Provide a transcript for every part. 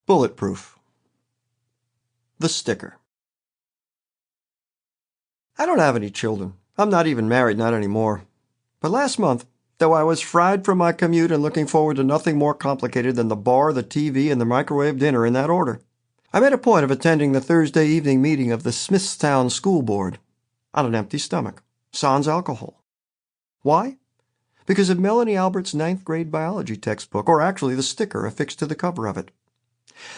Bulletproof. The sticker. I don't have any children. I'm not even married, not anymore. But last month, though I was fried from my commute and looking forward to nothing more complicated than the bar, the TV, and the microwave dinner in that order, I made a point of attending the Thursday evening meeting of the Smithstown School Board on an empty stomach, sans alcohol. Why? Because of Melanie Albert's 9th grade biology textbook, or actually the sticker affixed to the cover of it.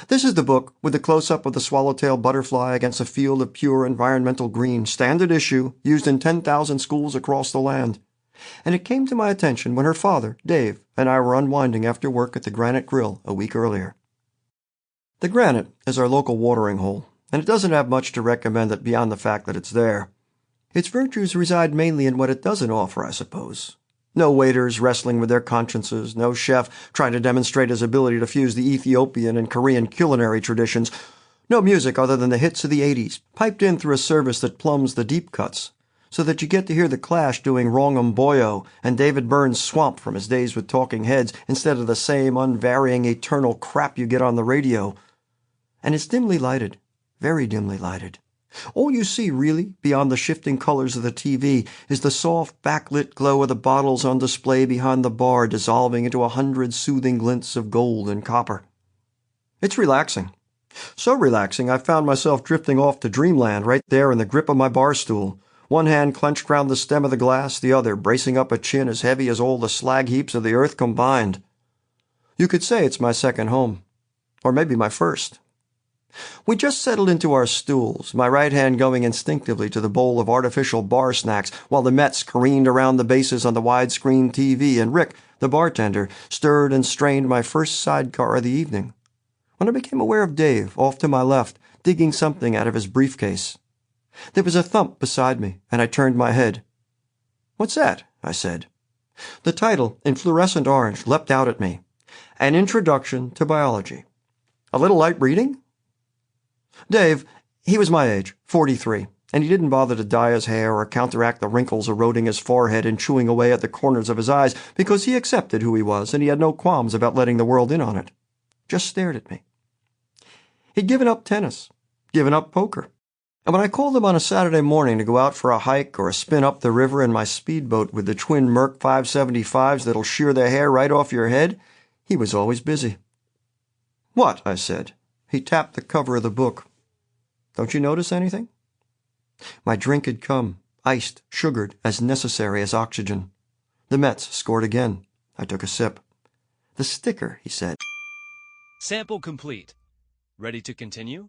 This is the book with the close-up of the swallowtail butterfly against a field of pure environmental green, standard issue, used in 10,000 schools across the land. And it came to my attention when her father, Dave, and I were unwinding after work at the Granite Grill a week earlier. The Granite is our local watering hole, and it doesn't have much to recommend it beyond the fact that it's there. Its virtues reside mainly in what it doesn't offer, I suppose. No waiters wrestling with their consciences, no chef trying to demonstrate his ability to fuse the Ethiopian and Korean culinary traditions, no music other than the hits of the 80s, piped in through a service that plumbs the deep cuts, so that you get to hear the Clash doing Wrong'em Boyo and David Byrne's Swamp from his days with Talking Heads instead of the same unvarying eternal crap you get on the radio. And it's dimly lighted, very dimly lighted. All you see, really, beyond the shifting colors of the TV, is the soft, backlit glow of the bottles on display behind the bar dissolving into 100 soothing glints of gold and copper. It's relaxing. So relaxing, I found myself drifting off to dreamland right there in the grip of my bar stool, one hand clenched round the stem of the glass, the other bracing up a chin as heavy as all the slag heaps of the earth combined. You could say it's my second home, or maybe my first. We just settled into our stools, my right hand going instinctively to the bowl of artificial bar snacks, while the Mets careened around the bases on the widescreen TV, and Rick, the bartender, stirred and strained my first sidecar of the evening, when I became aware of Dave, off to my left, digging something out of his briefcase. There was a thump beside me, and I turned my head. "What's that?" I said. The title, in fluorescent orange, leapt out at me. An Introduction to Biology. A little light reading? Dave, he was my age, 43, and he didn't bother to dye his hair or counteract the wrinkles eroding his forehead and chewing away at the corners of his eyes because he accepted who he was and he had no qualms about letting the world in on it. Just stared at me. He'd given up tennis, given up poker, and when I called him on a Saturday morning to go out for a hike or a spin up the river in my speedboat with the twin Merc 575s that'll shear the hair right off your head, he was always busy. "What?" I said. He tapped the cover of the book. "Don't you notice anything?" My drink had come, iced, sugared, as necessary as oxygen. The Mets scored again. I took a sip. "The sticker," he said. Sample complete. Ready to continue?